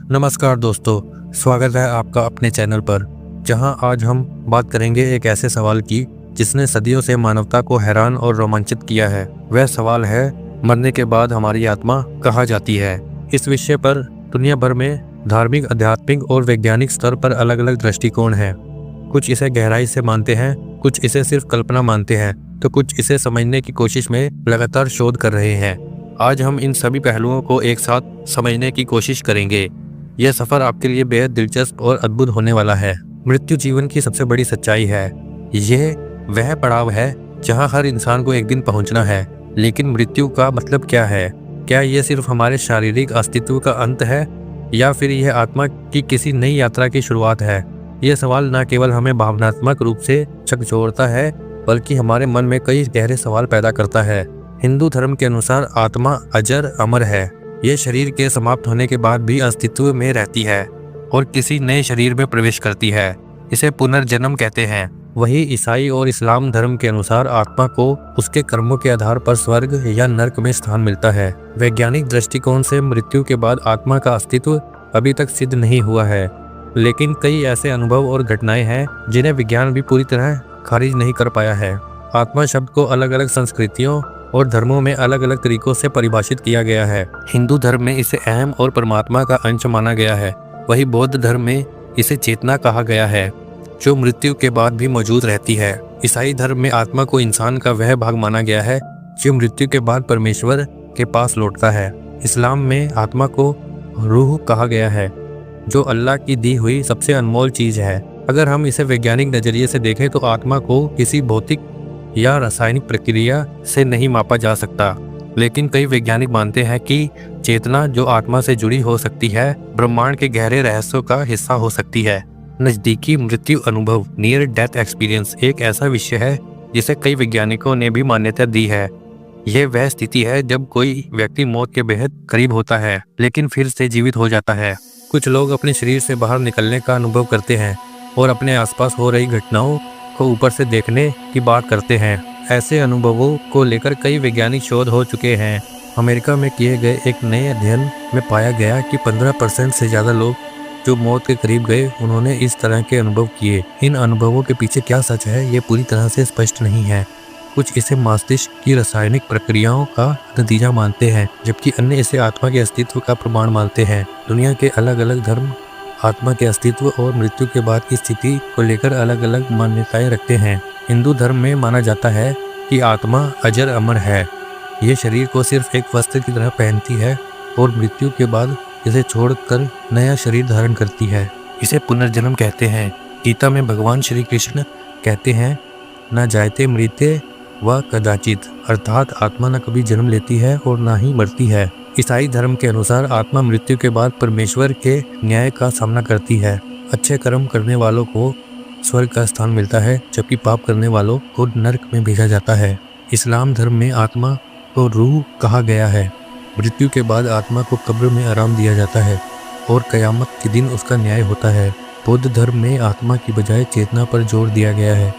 नमस्कार दोस्तों, स्वागत है आपका अपने चैनल पर, जहां आज हम बात करेंगे एक ऐसे सवाल की जिसने सदियों से मानवता को हैरान और रोमांचित किया है। वह सवाल है, मरने के बाद हमारी आत्मा कहाँ जाती है। इस विषय पर दुनिया भर में धार्मिक, आध्यात्मिक और वैज्ञानिक स्तर पर अलग अलग दृष्टिकोण हैं। कुछ इसे गहराई से मानते हैं, कुछ इसे सिर्फ कल्पना मानते हैं, तो कुछ इसे समझने की कोशिश में लगातार शोध कर रहे हैं। आज हम इन सभी पहलुओं को एक साथ समझने की कोशिश करेंगे। यह सफ़र आपके लिए बेहद दिलचस्प और अद्भुत होने वाला है। मृत्यु जीवन की सबसे बड़ी सच्चाई है। यह वह पड़ाव है जहां हर इंसान को एक दिन पहुंचना है। लेकिन मृत्यु का मतलब क्या है? क्या यह सिर्फ हमारे शारीरिक अस्तित्व का अंत है या फिर यह आत्मा की किसी नई यात्रा की शुरुआत है? यह सवाल न केवल हमें भावनात्मक रूप से झकझोरता है, बल्कि हमारे मन में कई गहरे सवाल पैदा करता है। हिंदू धर्म के अनुसार आत्मा अजर अमर है। ये शरीर के समाप्त होने के बाद भी अस्तित्व में रहती है और किसी नए शरीर में प्रवेश करती है। इसे पुनर्जन्म कहते हैं। वही ईसाई और इस्लाम धर्म के अनुसार आत्मा को उसके कर्मों के आधार पर स्वर्ग या नरक में स्थान मिलता है। वैज्ञानिक दृष्टिकोण से मृत्यु के बाद आत्मा का अस्तित्व अभी तक सिद्ध नहीं हुआ है, लेकिन कई ऐसे अनुभव और घटनाएं हैं जिन्हें विज्ञान भी पूरी तरह खारिज नहीं कर पाया है। आत्मा शब्द को अलग अलग संस्कृतियों और धर्मों में अलग अलग तरीकों से परिभाषित किया गया है। हिंदू धर्म में इसे अहम और परमात्मा का अंश माना गया है। वही बौद्ध धर्म में इसे चेतना कहा गया है, जो मृत्यु के बाद भी मौजूद रहती है। ईसाई धर्म में आत्मा को इंसान का वह भाग माना गया है जो मृत्यु के बाद परमेश्वर के पास लौटता है। इस्लाम में आत्मा को रूह कहा गया है, जो अल्लाह की दी हुई सबसे अनमोल चीज है। अगर हम इसे वैज्ञानिक नजरिए से देखें तो आत्मा को किसी भौतिक या रासायनिक प्रक्रिया से नहीं मापा जा सकता, लेकिन कई वैज्ञानिक मानते हैं कि चेतना जो आत्मा से जुड़ी हो सकती है, ब्रह्मांड के गहरे रहस्यों का हिस्सा हो सकती है। नज़दीकी मृत्यु अनुभव, नियर डेथ एक्सपीरियंस, एक ऐसा विषय है जिसे कई वैज्ञानिकों ने भी मान्यता दी है। यह वह स्थिति है जब कोई व्यक्ति मौत के बेहद करीब होता है लेकिन फिर से जीवित हो जाता है। कुछ लोग अपने शरीर से बाहर निकलने का अनुभव करते हैं और अपने आसपास हो रही घटनाओं को ऊपर से देखने की बात करते हैं। ऐसे अनुभवों को लेकर कई वैज्ञानिक शोध हो चुके हैं। अमेरिका में किए गए एक नए अध्ययन में पाया गया कि 15% से ज़्यादा लोग जो मौत के करीब गए, उन्होंने इस तरह के अनुभव किए। इन अनुभवों के पीछे क्या सच है, ये पूरी तरह से स्पष्ट नहीं है। कुछ इसे मस्तिष्क की रासायनिक प्रक्रियाओं का नतीजा मानते हैं, जबकि अन्य इसे आत्मा के अस्तित्व का प्रमाण मानते हैं। दुनिया के अलग अलग धर्म आत्मा के अस्तित्व और मृत्यु के बाद की स्थिति को लेकर अलग अलग मान्यताएं रखते हैं। हिंदू धर्म में माना जाता है कि आत्मा अजर अमर है। ये शरीर को सिर्फ एक वस्त्र की तरह पहनती है और मृत्यु के बाद इसे छोड़कर नया शरीर धारण करती है। इसे पुनर्जन्म कहते हैं। गीता में भगवान श्री कृष्ण कहते हैं, न जायते मृत्य व कदाचित, अर्थात आत्मा न कभी जन्म लेती है और न ही मरती है। ईसाई धर्म के अनुसार आत्मा मृत्यु के बाद परमेश्वर के न्याय का सामना करती है। अच्छे कर्म करने वालों को स्वर्ग का स्थान मिलता है, जबकि पाप करने वालों को नरक में भेजा जाता है। इस्लाम धर्म में आत्मा को रूह कहा गया है। मृत्यु के बाद आत्मा को कब्र में आराम दिया जाता है और कयामत के दिन उसका न्याय होता है। बौद्ध धर्म में आत्मा की बजाय चेतना पर जोर दिया गया है।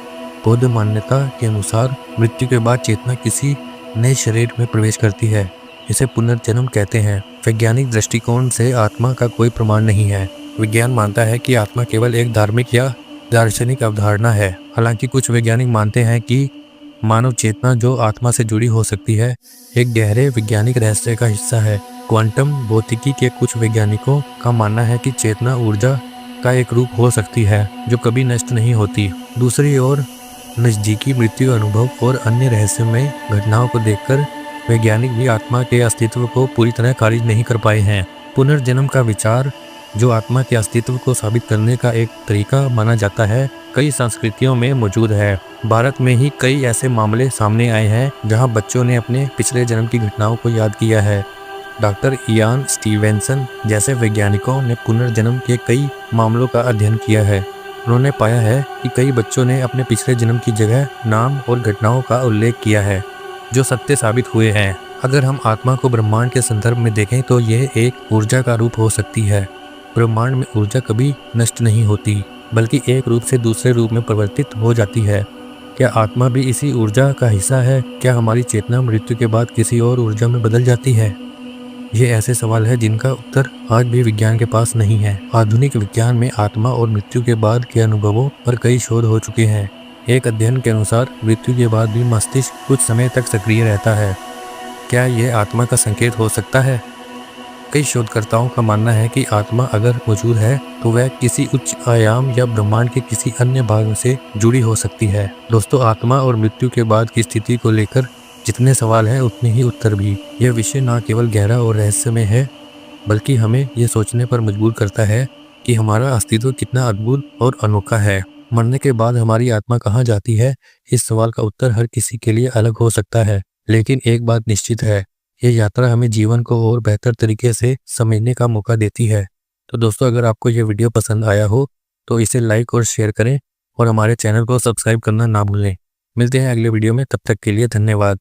बौद्ध मान्यता के अनुसार मृत्यु के बाद चेतना किसी नए शरीर में प्रवेश करती है। इसे पुनर्जन्म कहते हैं। वैज्ञानिक दृष्टिकोण से आत्मा का कोई प्रमाण नहीं है। विज्ञान मानता है कि आत्मा केवल एक धार्मिक या दार्शनिक अवधारणा है। हालांकि कुछ वैज्ञानिक मानते हैं कि मानव चेतना जो आत्मा से जुड़ी हो सकती है, एक गहरे वैज्ञानिक रहस्य का हिस्सा है। क्वांटम भौतिकी के कुछ वैज्ञानिकों का मानना है कि चेतना ऊर्जा का एक रूप हो सकती है जो कभी नष्ट नहीं होती। दूसरी ओर नज़दीकी मृत्यु अनुभव और अन्य रहस्यमय घटनाओं को देखकर वैज्ञानिक भी आत्मा के अस्तित्व को पूरी तरह खारिज नहीं कर पाए हैं। पुनर्जन्म का विचार, जो आत्मा के अस्तित्व को साबित करने का एक तरीका माना जाता है, कई संस्कृतियों में मौजूद है। भारत में ही कई ऐसे मामले सामने आए हैं जहां बच्चों ने अपने पिछले जन्म की घटनाओं को याद किया है। डॉक्टर इयान स्टीवेंसन जैसे वैज्ञानिकों ने पुनर्जन्म के कई मामलों का अध्ययन किया है। उन्होंने पाया है कि कई बच्चों ने अपने पिछले जन्म की जगह, नाम और घटनाओं का उल्लेख किया है जो सत्य साबित हुए हैं। अगर हम आत्मा को ब्रह्मांड के संदर्भ में देखें तो यह एक ऊर्जा का रूप हो सकती है। ब्रह्मांड में ऊर्जा कभी नष्ट नहीं होती, बल्कि एक रूप से दूसरे रूप में परिवर्तित हो जाती है। क्या आत्मा भी इसी ऊर्जा का हिस्सा है? क्या हमारी चेतना मृत्यु के बाद किसी और ऊर्जा में बदल जाती है? ये ऐसे सवाल है जिनका उत्तर आज भी विज्ञान के पास नहीं है। आधुनिक विज्ञान में आत्मा और मृत्यु के बाद के अनुभवों पर कई शोध हो चुके हैं। एक अध्ययन के अनुसार मृत्यु के बाद भी मस्तिष्क कुछ समय तक सक्रिय रहता है। क्या यह आत्मा का संकेत हो सकता है? कई शोधकर्ताओं का मानना है कि आत्मा अगर मौजूद है तो वह किसी उच्च आयाम या ब्रह्मांड के किसी अन्य भाग से जुड़ी हो सकती है। दोस्तों, आत्मा और मृत्यु के बाद की स्थिति को लेकर जितने सवाल हैं उतने ही उत्तर भी। यह विषय न केवल गहरा और रहस्यमय है, बल्कि हमें यह सोचने पर मजबूर करता है कि हमारा अस्तित्व कितना अद्भुत और अनोखा है। मरने के बाद हमारी आत्मा कहाँ जाती है, इस सवाल का उत्तर हर किसी के लिए अलग हो सकता है, लेकिन एक बात निश्चित है, यह यात्रा हमें जीवन को और बेहतर तरीके से समझने का मौका देती है। तो दोस्तों, अगर आपको यह वीडियो पसंद आया हो तो इसे लाइक और शेयर करें और हमारे चैनल को सब्सक्राइब करना ना भूलें। मिलते हैं अगले वीडियो में, तब तक के लिए धन्यवाद।